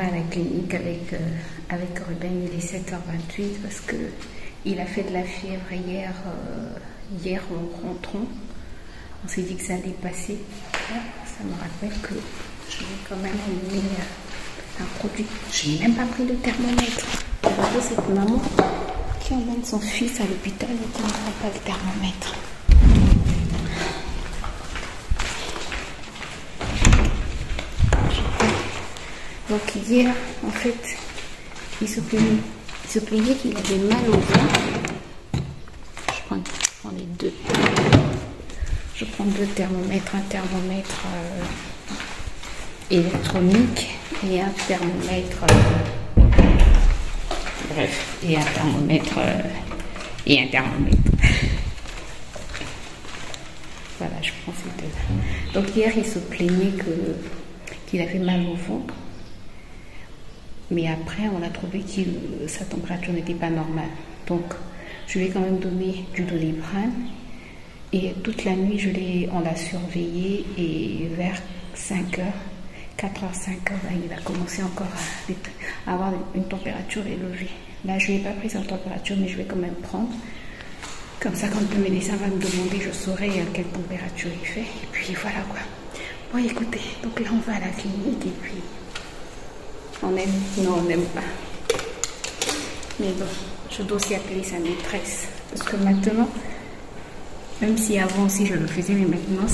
va à la clinique avec Ruben, il est 7h28 parce que il a fait de la fièvre hier, hier en rentrant. On s'est dit que ça allait passer. Ça me rappelle que je vais quand même emmener un produit. Je n'ai même pas pris le thermomètre. Regardez cette maman qui emmène son fils à l'hôpital et qui ne prend pas le thermomètre. Donc hier, en fait, il se plaignait qu'il avait mal au ventre. Je prends les deux. Je prends deux thermomètres, un thermomètre électronique et un thermomètre bref, et un thermomètre voilà, je prends ces deux. Donc hier il se plaignait qu'il avait mal au ventre, mais après on a trouvé que sa température n'était pas normale, donc je lui ai quand même donné du Doliprane. Et toute la nuit, on l'a surveillé et vers 5h, 4h, 5h, là, il a commencé encore à avoir une température élevée. Là, je n'ai pas pris sa température, mais je vais quand même prendre. Comme ça, quand le médecin va me demander, je saurai à quelle température il fait. Et puis voilà quoi. Bon, écoutez, donc là, on va à la clinique et puis on aime. Non, on n'aime pas. Mais bon, je dois aussi appeler sa maîtresse. Parce que maintenant... Même si avant aussi je le faisais, mais maintenant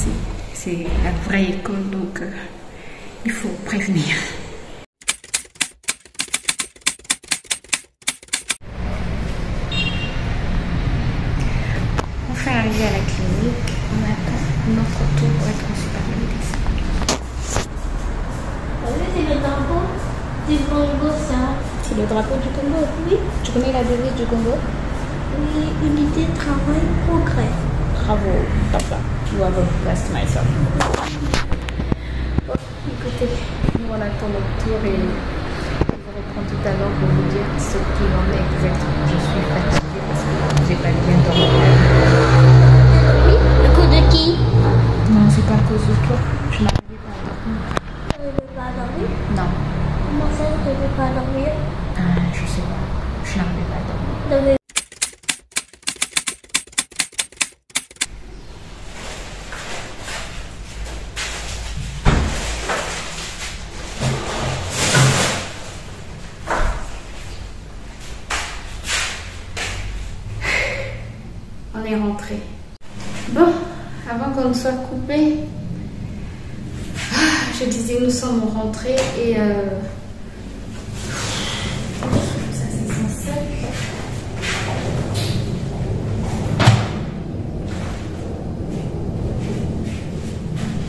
c'est la vraie école, donc il faut prévenir. On fait arriver à la clinique, on attend notre tour pour être reçu par le médecin. C'est le drapeau du Congo, ça. C'est le drapeau du Congo? Oui. Tu connais la devise du Congo? Oui, unité, travail, progrès. Bravo, papa. You have blessed myself. Bon, écoutez, nous on attend notre tour et je vous reprends tout à l'heure pour vous dire ce qu'il en est exactement. Je suis fatiguée parce que j'ai pas bien dormi. Oui, le coup de qui? Non, c'est pas à cause de toi. Je n'arrivais pas à dormir. Tu ne veux pas dormir? Non. Comment ça, tu ne veux pas dormir? Je sais pas. Je n'arrivais pas à dormir. On est rentré. Bon, avant qu'on ne soit coupé, je disais nous sommes rentrés et ça c'est censé.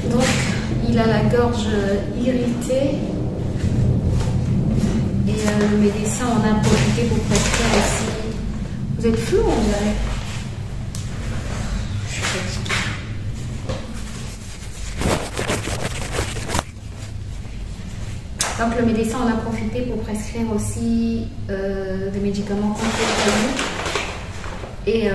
Donc il a la gorge irritée et le médecin en a profité pour prescrire aussi. Vous êtes flou on dirait. Donc le médecin en a profité pour prescrire aussi des médicaments contre et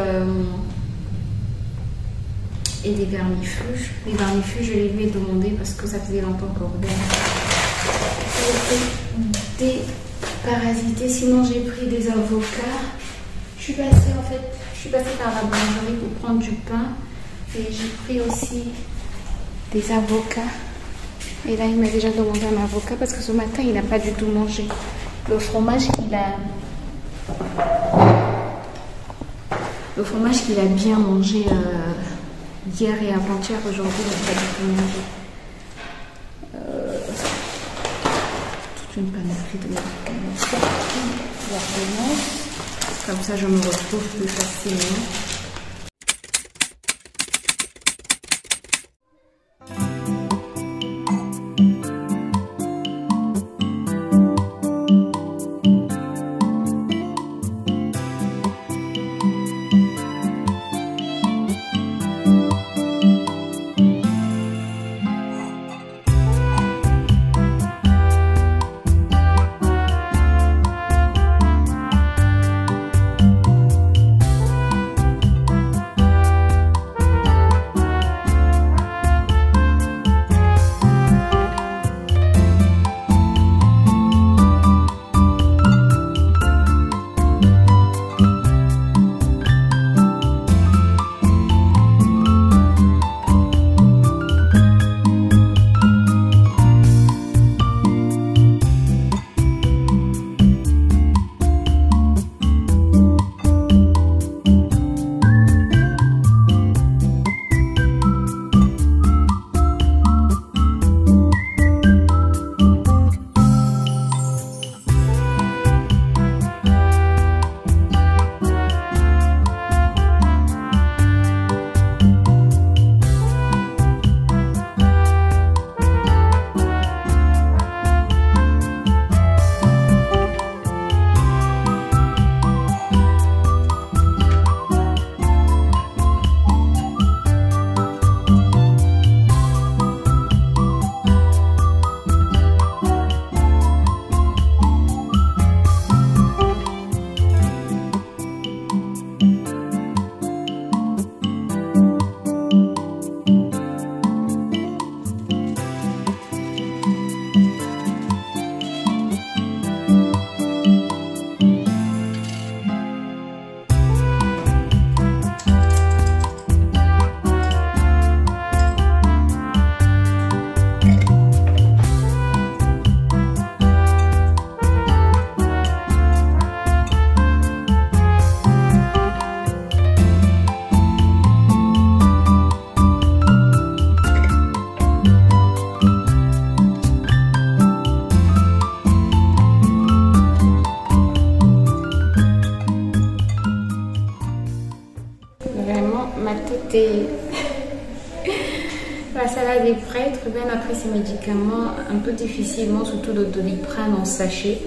des vermifuges. Les vermifuges, je les lui ai demandé parce que ça faisait longtemps que Ruben était déparasité. Sinon j'ai pris des avocats. Je suis passée par la boulangerie pour prendre du pain et j'ai pris aussi des avocats. Et là, il m'a déjà demandé un avocat parce que ce matin, il n'a pas du tout mangé. Le fromage qu'il a bien mangé hier et avant-hier, aujourd'hui, il n'a pas du tout mangé. Toute une panoplie de médicaments. Comme ça, je me retrouve plus facilement. écoutez. La salade est prête. Ruben a pris ses médicaments un peu difficilement, surtout le Doliprane en sachet.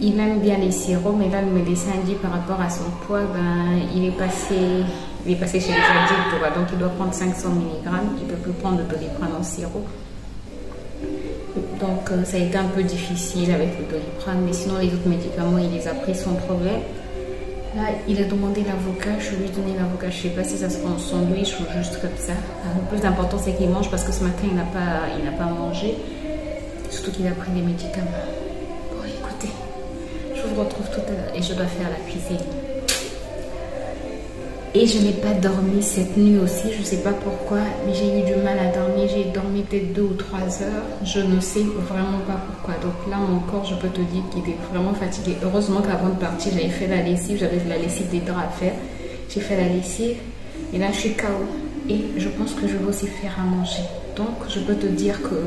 Il aime bien les sirops, mais là, le médecin dit par rapport à son poids, ben, il est passé chez les adultes, donc il doit prendre 500 mg. Il ne peut plus prendre le Doliprane en sirop. Donc, ça a été un peu difficile avec le Doliprane, mais sinon, les autres médicaments, il les a pris sans problème. Là, il a demandé l'avocat, je lui ai donné l'avocat. Je ne sais pas si ça se fait en sandwich ou juste comme ça. Le plus important, c'est qu'il mange parce que ce matin, il n'a pas mangé. Surtout qu'il a pris des médicaments. Bon, écoutez, je vous retrouve tout à l'heure et je dois faire la cuisine. Et je n'ai pas dormi cette nuit aussi, je ne sais pas pourquoi, mais j'ai eu du mal à dormir. J'ai dormi peut-être 2 ou 3 heures, je ne sais vraiment pas pourquoi. Donc là, mon corps, je peux te dire qu'il était vraiment fatigué. Heureusement qu'avant de partir, j'avais fait la lessive, j'avais la lessive des draps à faire. J'ai fait la lessive et là, je suis KO. Et je pense que je vais aussi faire à manger. Donc, je peux te dire que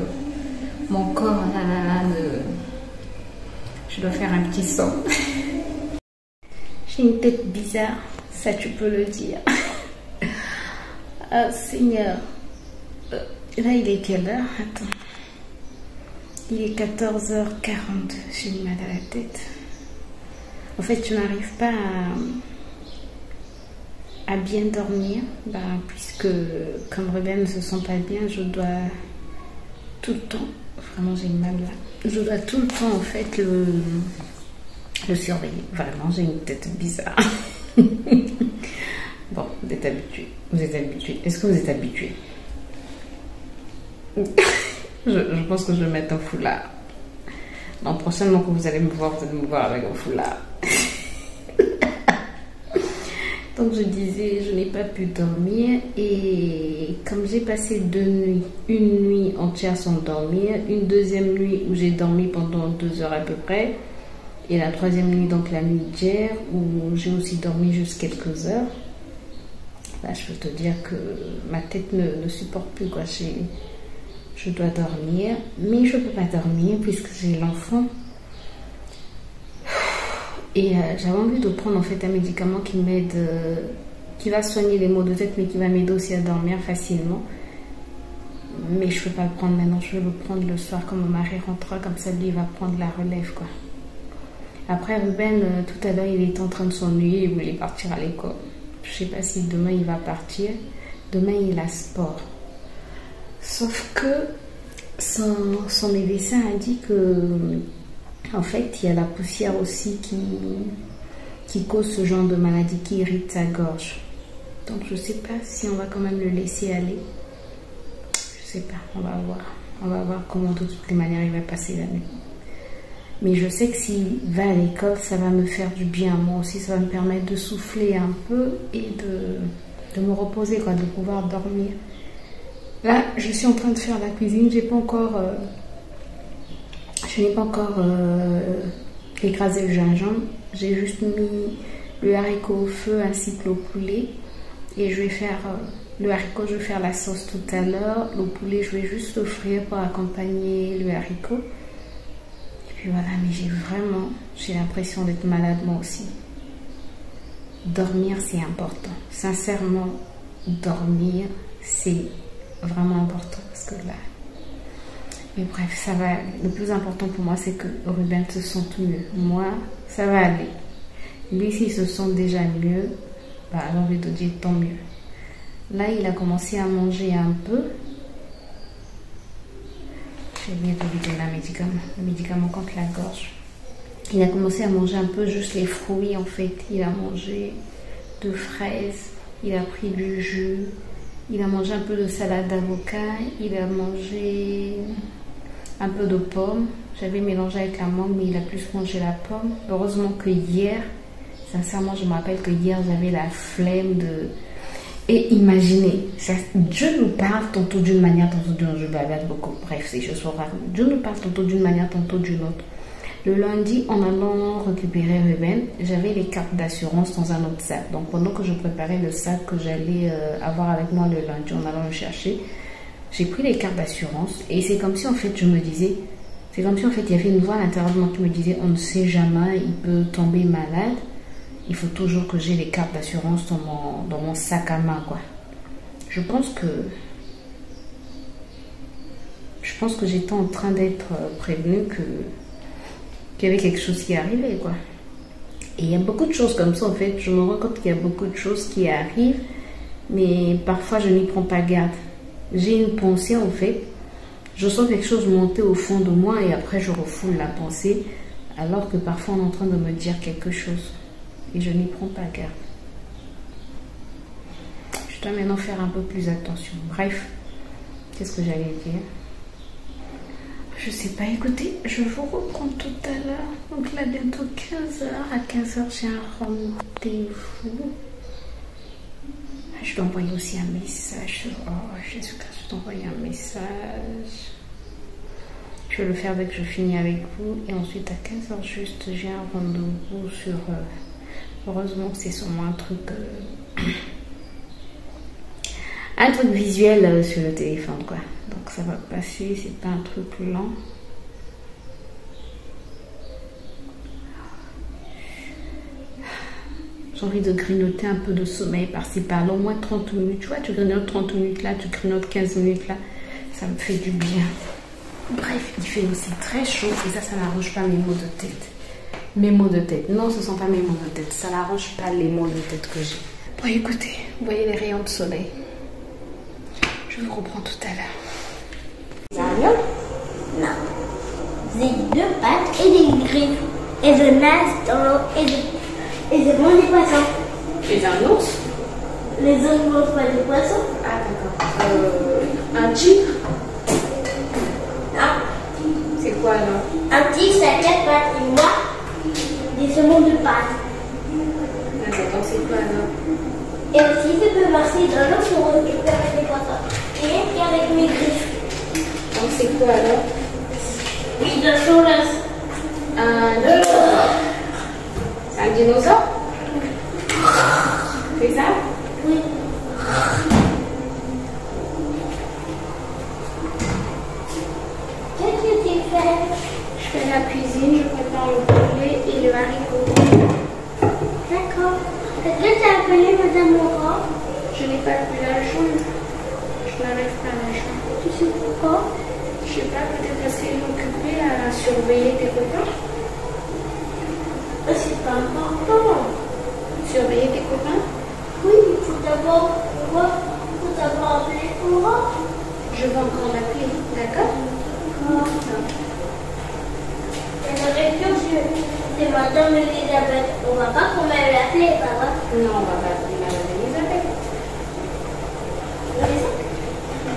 mon corps, je dois faire un petit saut. J'ai une tête bizarre. Ça, tu peux le dire. Ah, Seigneur. Là, il est quelle heure? Attends. Il est 14h42. J'ai mal à la tête. En fait, je n'arrive pas à bien dormir. Puisque, comme Ruben ne se sent pas bien, je dois tout le temps... Vraiment, j'ai mal là. Je dois tout le temps, en fait, le surveiller. Vraiment, j'ai une tête bizarre. Bon, vous êtes habitués. Vous êtes habitués. Est-ce que vous êtes habitués? je pense que je vais mettre un foulard. Non, prochainement que vous allez me voir avec un foulard. Donc je disais, je n'ai pas pu dormir. Et comme j'ai passé 2 nuits, une nuit entière sans dormir, une deuxième nuit où j'ai dormi pendant 2 heures à peu près, et la 3e nuit, donc la nuit d'hier, où j'ai aussi dormi juste quelques heures. Là, je peux te dire que ma tête ne supporte plus, quoi. Je dois dormir, mais je ne peux pas dormir puisque j'ai l'enfant. Et j'avais envie de prendre en fait un médicament qui m'aide, qui va soigner les maux de tête, mais qui va m'aider aussi à dormir facilement. Mais je ne peux pas le prendre maintenant, je vais le prendre le soir quand mon mari rentrera, comme ça lui il va prendre la relève, quoi. Après, Ruben, tout à l'heure, il était en train de s'ennuyer, il voulait partir à l'école. Je ne sais pas si demain, il va partir. Demain, il a sport. Sauf que son médecin a dit que, en fait, il y a la poussière aussi qui cause ce genre de maladie, qui irrite sa gorge. Donc, je ne sais pas si on va quand même le laisser aller. Je ne sais pas, on va voir. On va voir comment, de toutes les manières, il va passer la nuit. Mais je sais que s'il va à l'école, ça va me faire du bien. Moi aussi, ça va me permettre de souffler un peu et de me reposer, quoi, de pouvoir dormir. Là, je suis en train de faire la cuisine. Je n'ai pas encore écrasé le gingembre. J'ai juste mis le haricot au feu ainsi que le poulet. Et je vais faire le haricot, je vais faire la sauce tout à l'heure. Le poulet, je vais juste le frire pour accompagner le haricot. Et voilà, mais j'ai l'impression d'être malade moi aussi. Dormir, c'est important. Sincèrement, dormir, c'est vraiment important. Parce que là... Mais bref, ça va. Le plus important pour moi, c'est que Ruben se sente mieux. Moi, ça va aller. Lui, s'il se sent déjà mieux, j'ai envie de dire tant mieux. Là, il a commencé à manger un peu. J'ai oublié de lui donner un médicament contre la gorge. Il a commencé à manger un peu juste les fruits en fait. Il a mangé de fraises, il a pris du jus, il a mangé un peu de salade d'avocat, il a mangé un peu de pommes. J'avais mélangé avec la mangue, mais il a plus mangé la pomme. Heureusement que hier, sincèrement, je me rappelle que hier, j'avais la flemme de... Et imaginez, Dieu nous parle tantôt d'une manière, tantôt d'une autre. Je blabate beaucoup. Bref, c'est choses sont rares. Dieu nous parle tantôt d'une manière, tantôt d'une autre. Le lundi, en allant récupérer Ruben, j'avais les cartes d'assurance dans un autre sac. Donc, pendant que je préparais le sac que j'allais avoir avec moi le lundi en allant le chercher, j'ai pris les cartes d'assurance. Et c'est comme si, en fait, je me disais... C'est comme si, en fait, il y avait une voix à l'intérieur de moi qui me disait « On ne sait jamais, il peut tomber malade. » Il faut toujours que j'ai les cartes d'assurance dans mon sac à main, quoi. Je pense que j'étais en train d'être prévenue qu'il y avait quelque chose qui arrivait, quoi. Et il y a beaucoup de choses comme ça, en fait. Je me rends compte qu'il y a beaucoup de choses qui arrivent, mais parfois je n'y prends pas garde. J'ai une pensée, en fait. Je sens quelque chose monter au fond de moi et après je refoule la pensée, alors que parfois on est en train de me dire quelque chose et je n'y prends pas garde. Je dois maintenant faire un peu plus attention. Bref, qu'est-ce que j'allais dire? Je sais pas, écoutez, je vous reprends tout à l'heure. Donc là, bientôt 15h. À 15h, j'ai un rendez-vous. Je dois envoyer aussi un message. Oh, Jésus-Christ, je dois envoyer un message. Je vais le faire dès que je finis avec vous. Et ensuite, à 15h juste, j'ai un rendez-vous sur... heureusement, c'est sûrement un truc... un truc visuel sur le téléphone, quoi. Donc ça va passer, c'est pas un truc lent. J'ai envie de grignoter un peu de sommeil par-ci par-là, au moins 30 minutes. Tu vois, tu grignotes 30 minutes là, tu grignotes 15 minutes là. Ça me fait du bien. Bref, il fait aussi très chaud et ça n'arrange pas mes maux de tête. Mes maux de tête. Non, ce ne sont pas mes maux de tête. Ça n'arrange pas les maux de tête que j'ai. Bon, écoutez, vous voyez les rayons de soleil. Je vous reprends tout à l'heure. Non. J'ai deux pattes et des griffes. Et je nage dans l'eau et je mange des poissons. Et un ours? Les autres ne mangent pas des poissons. Ah, d'accord. Un tigre? Non. C'est quoi alors? Un tigre, ça a 4 pattes. Et moi, j'ai seulement 2 pattes. D'accord, donc c'est quoi alors? Et aussi, je peux marcher dans l'eau pour récupérer des poissons. Et avec mes griffes. Donc c'est quoi alors? Oui, je soulève. Un dinosaure. C'est un dinosaure? C'est ça? Oui. Qu'est-ce que tu fais? Je fais la cuisine, je prépare le poulet et le haricot. D'accord. Est-ce que tu as appelé Madame Laurent? Je n'ai pas pu la joindre. Je n'arrive pas à la joindre. Tu sais pourquoi? Je sais pas, peut-être parce qu'elle est occupée à surveiller tes copains. C'est pas important. Surveiller tes copains? Oui, il faut d'abord appeler Laurent. Je vais encore l'appeler, d'accord? Et la réunion, c'est Madame Elisabeth. On va pas qu'on m'ait l'appeler, pas vrai? Non, on va pas appeler Madame Elisabeth.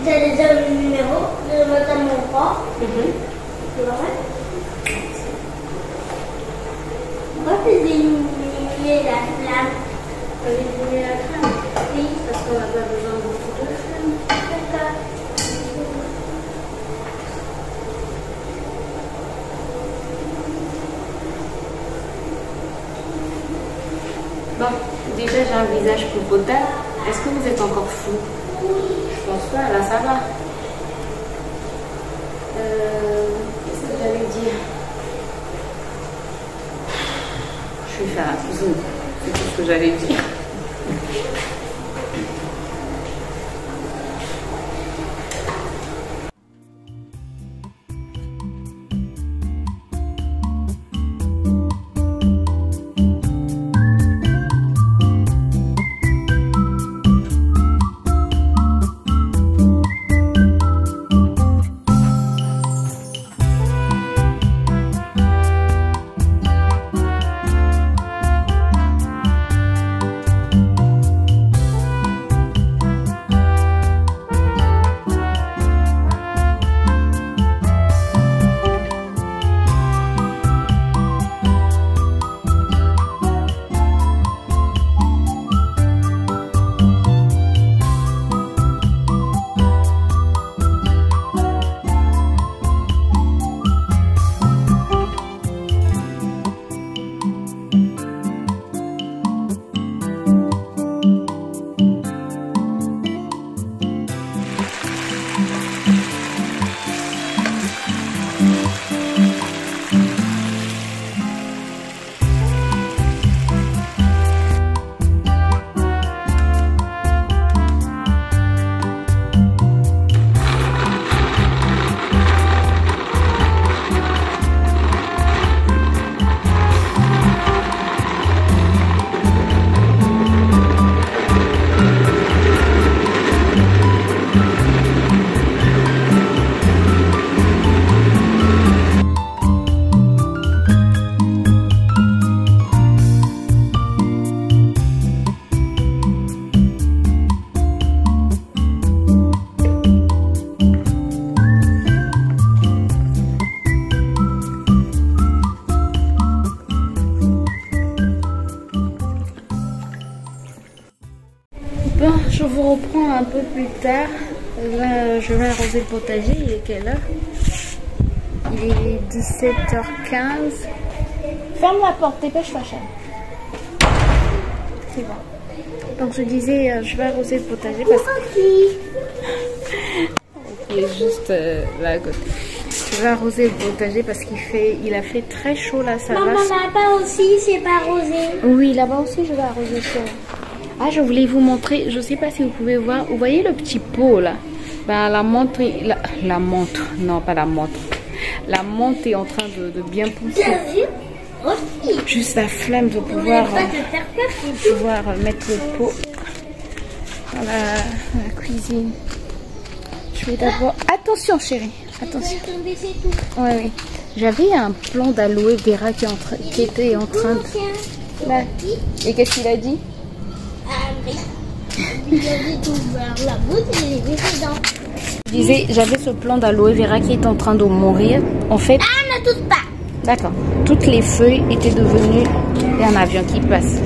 Tu as déjà le numéro de Madame Laurent? C'est vrai? Pourquoi tu diminuer la flamme? On va diminuer la flamme? Oui. Parce qu'on n'a pas besoin de beaucoup de flamme. D'accord. Bon, déjà j'ai un visage popotin. Est-ce que vous êtes encore fou? Je pense pas, là ça va. Qu'est-ce que j'allais dire? Je vais faire la cuisine. C'est tout ce que j'allais dire. je vous reprends un peu plus tard. Là, je vais arroser le potager. Il est quelle heure? Il est 17h15. Ferme la porte, dépêche ma chaîne. C'est bon. Donc je disais, je vais arroser le potager parce que... Il est juste là à côté. Je vais arroser le potager parce il a fait très chaud là, ça va. Maman, là-bas aussi, c'est pas arrosé. Oui, là-bas aussi, je vais arroser ça. Ah, je voulais vous montrer, je sais pas si vous pouvez voir, vous voyez le petit pot là? Ben, la montre, non pas la montre. La menthe est en train de bien pousser. Juste la flemme de pouvoir mettre le pot dans la cuisine. Je vais d'abord... Attention chérie, attention. Oui, oui. J'avais un plant d'aloe vera qui était en train de... Là. Et qu'est-ce qu'il a dit? Il avait ouvert la bouche et il avait fait dedans. Je disais, j'avais ce plant d'aloe vera qui est en train de mourir. En fait... Ah, ne touche pas. D'accord. Toutes les feuilles étaient devenues... Il y a un avion qui passe.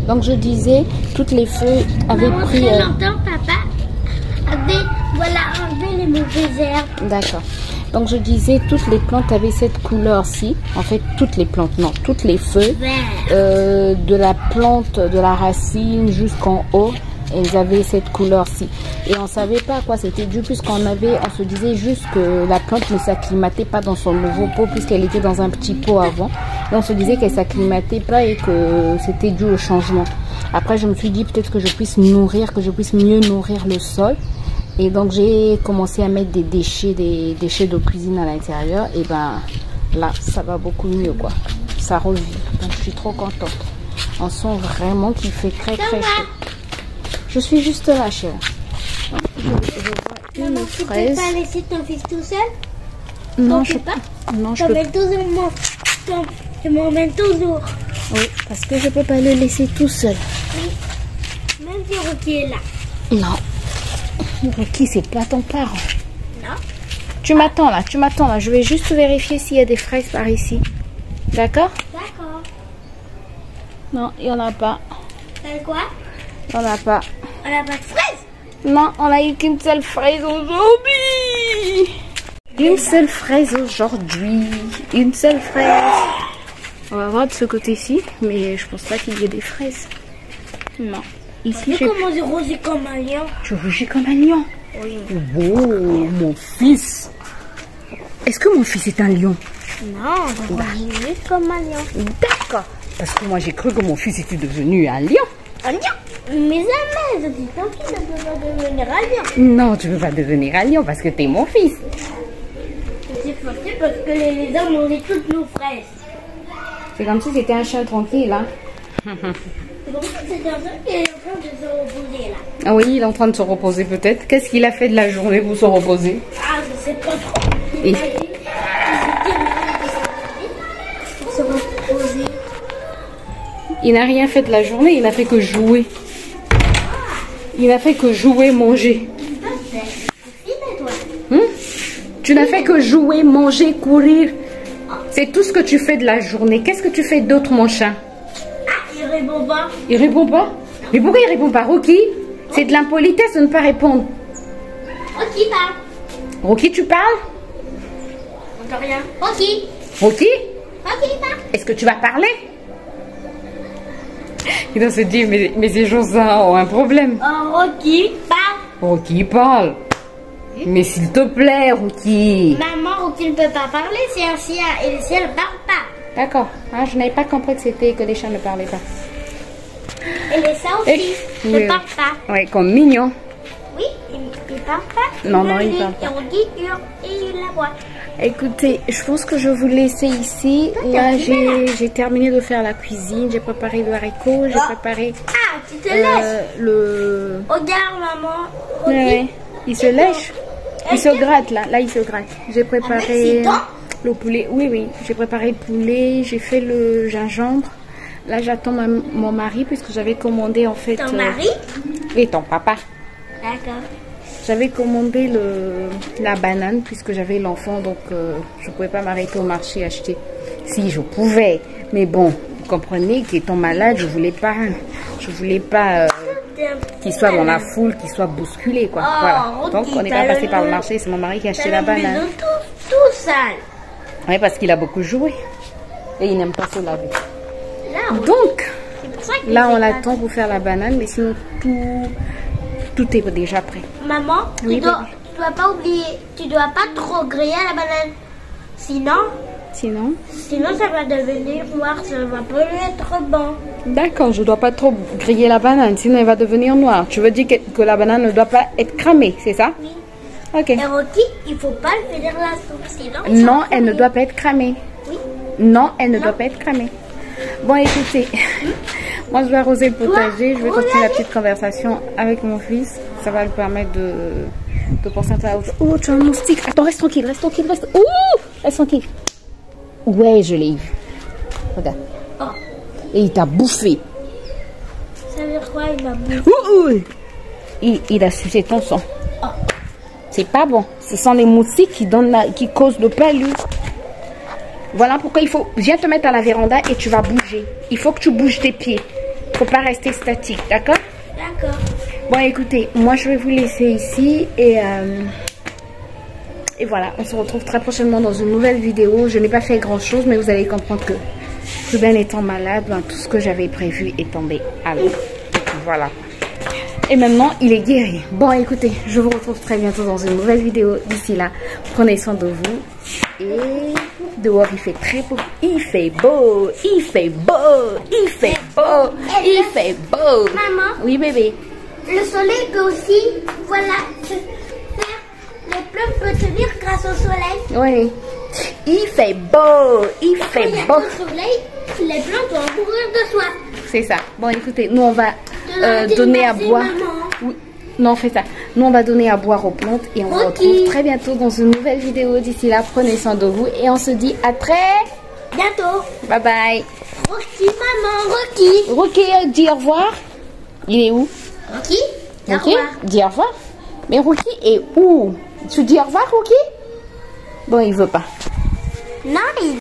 Donc je disais, toutes les feuilles avaient pris... Très longtemps, papa avait enlevé les mauvaises herbes. D'accord. Donc je disais, toutes les plantes avaient cette couleur-ci. En fait, toutes les plantes, non, toutes les feuilles. De la plante, de la racine jusqu'en haut, elles avaient cette couleur-ci. Et on ne savait pas à quoi c'était dû, on se disait juste que la plante ne s'acclimatait pas dans son nouveau pot, puisqu'elle était dans un petit pot avant. Et on se disait qu'elle ne s'acclimatait pas et que c'était dû au changement. Après, je me suis dit peut-être que je puisse mieux nourrir le sol. Et donc, j'ai commencé à mettre des déchets de cuisine à l'intérieur. Et ben là, ça va beaucoup mieux, quoi. Ça revit. Donc, je suis trop contente. On sent vraiment qu'il fait très, très chaud. Je suis juste là, chérie. Je vois une fraise. Tu peux pas laisser ton fils tout seul? Non, je peux pas. Non, je peux pas. Je m'emmène toujours. Oui, parce que je peux pas le laisser tout seul. Oui. Même si Rocky est là. Non. Rocky, c'est pas ton parent. Non. Tu m'attends là. Je vais juste vérifier s'il y a des fraises par ici. D'accord? D'accord. Non, il n'y en a pas. T'as quoi? Il n'y en a pas. On n'a pas de fraises? Non, on a eu qu'une seule fraise aujourd'hui. Une seule fraise aujourd'hui. Une seule fraise. On va voir de ce côté-ci, mais je pense pas qu'il y ait des fraises. Non. Ici, j'ai... Comment j'ai rosé comme un lion? Tu rougis comme un lion? Oui. Oh, mon fils. Est-ce que mon fils est un lion? Non, je rougis juste comme un lion. D'accord. Parce que moi, j'ai cru que mon fils était devenu un lion. Un lion? Mais jamais, je dis tant qu'il ne peut pas devenir un lion. Non, tu ne peux pas devenir un lion parce que tu es mon fils. C'est forcé parce que les lézards mangeaient toutes nos fraises. C'est comme si c'était un chat tranquille, hein. C'est comme si c'était un chat qui est en train de se reposer là. Ah oui, il est en train de se reposer peut-être. Qu'est-ce qu'il a fait de la journée pour se reposer? Ah, je sais pas trop. Et... Pour se reposer. Il n'a rien fait de la journée, il n'a fait que jouer. Il n'a fait que jouer, manger. Tu n'as fait que jouer, manger, courir. C'est tout ce que tu fais de la journée. Qu'est-ce que tu fais d'autre, mon chat? Ah, il répond pas. Il répond pas? Mais pourquoi il répond pas, Rocky? C'est de l'impolitesse de ne pas répondre. Rocky parle. Rocky, tu parles? Encore rien. Rocky. Rocky? Rocky parle. Est-ce que tu vas parler? Il doit se dire, mais ces gens-là ont un problème. Rocky parle. Rocky parle. Mais s'il te plaît, Rocky. Maman, Rocky ne peut pas parler, c'est un chien et les chiens ne parlent pas. D'accord. Ah, je n'avais pas compris que c'était que les chiens ne parlaient pas. Et les chats aussi ne parlent pas. Oui, comme mignon. Oui, ils ne parlent pas. Non, ils parlent pas. Et Rocky hurle et il aboie. Écoutez, je pense que je vais vous laisser ici. Là, j'ai terminé de faire la cuisine. J'ai préparé le haricot. J'ai préparé... Ah, tu te lèches. Regarde, maman. Oui, il se lèche. Il se gratte, là. Là, il se gratte. J'ai préparé le poulet. Oui. J'ai préparé le poulet. J'ai fait le gingembre. Là, j'attends mon mari puisque j'avais commandé, en fait... Ton mari? Et ton papa. D'accord. J'avais commandé la banane puisque j'avais l'enfant, donc je ne pouvais pas m'arrêter au marché acheter. Si, je pouvais, mais bon, comprenez qu'étant malade, je voulais pas qu'il soit dans la foule, qu'il soit bousculé, quoi. Voilà. Donc, on n'est pas passé par le marché. C'est mon mari qui a acheté la banane. Tout sale. Oui, parce qu'il a beaucoup joué. Et il n'aime pas se laver. Là, Donc, que là, on l'attend pour faire la banane. Mais sinon, tout est déjà prêt. Maman, Oui, tu dois pas oublier, tu dois pas trop griller la banane. Sinon, ça va devenir noir. Ça va pas être bon. D'accord, je dois pas trop griller la banane. Sinon, elle va devenir noire. Tu veux dire que la banane ne doit pas être cramée, c'est ça? Oui. Ok. Et Rocky, il faut pas le faire dans la soupe, sinon... Non, elle ne doit pas être cramée. Oui. Non, elle ne doit pas être cramée. Bon, écoutez, moi je vais arroser le potager. Je vais continuer la petite conversation avec mon fils. Ça va lui permettre de penser à autre chose. Oh, tu as un moustique. Attends, reste tranquille, reste. Ouh, reste tranquille. Ouais, je l'ai vu. Regarde. Oh. Et il t'a bouffé. Ça veut dire quoi, il m'a bouffé? Il a sucé ton sang. Oh. C'est pas bon. Ce sont les moustiques qui causent le palu. Voilà pourquoi il faut... Viens te mettre à la véranda et tu vas bouger. Il faut que tu bouges tes pieds. Il ne faut pas rester statique, d'accord? D'accord. Bon, écoutez, moi je vais vous laisser ici et voilà, on se retrouve très prochainement dans une nouvelle vidéo. Je n'ai pas fait grand chose, mais vous allez comprendre que Ruben étant malade, tout ce que j'avais prévu est tombé à l'eau. Voilà. Et maintenant, il est guéri. Bon, écoutez, je vous retrouve très bientôt dans une nouvelle vidéo. D'ici là, prenez soin de vous. Et dehors, il fait très beau. Il fait beau. Il fait beau. Il fait beau. Il fait beau. Maman. Oui, bébé. Le soleil peut aussi, voilà, faire... Les plantes peuvent tenir grâce au soleil. Oui. Il fait beau. Il fait beau. Quand il y a le soleil, les plantes vont mourir de soif. C'est ça. Bon, écoutez, nous, on va donner à boire. Oui. Non, fais ça. Nous, on va donner à boire aux plantes et on se retrouve très bientôt dans une nouvelle vidéo. D'ici là, prenez soin de vous et on se dit à très bientôt. Bye bye. Rocky, maman, Rocky. Rocky, dis au revoir. Il est où? Rocky, au Rocky, revoir. dis au revoir. Mais Rocky est où? Tu dis au revoir, Rocky? Bon, il veut pas. Non, il